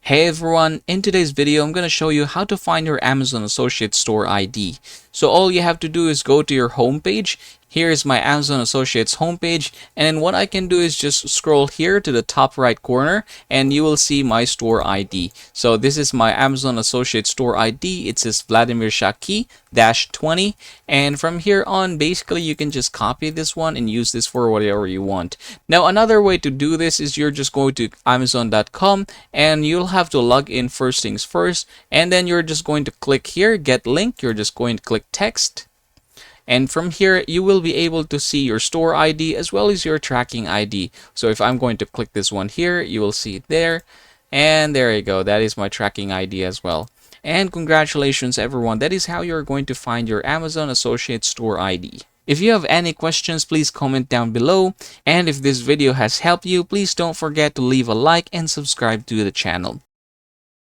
Hey everyone, in today's video I'm going to show you how to find your Amazon Associates store ID. So all you have to do is go to your home page. Here is my Amazon Associates homepage, and then what I can do is just scroll here to the top right corner and you will see my store ID. So this is my Amazon Associates store ID. It says Vladimir Shaki 20, and from here on basically you can just copy this one and use this for whatever you want. Now another way to do this is you're just going to Amazon.com and you'll have to log in first things first, and then you're just going to click here, get link. You're just going to click text, and from here you will be able to see your store ID as well as your tracking ID. So if I'm going to click this one here, you will see it there, and there you go. That is my tracking ID as well. And congratulations everyone, that is how you're going to find your Amazon Associates store ID. If you have any questions, please comment down below, and if this video has helped you, please don't forget to leave a like and subscribe to the channel.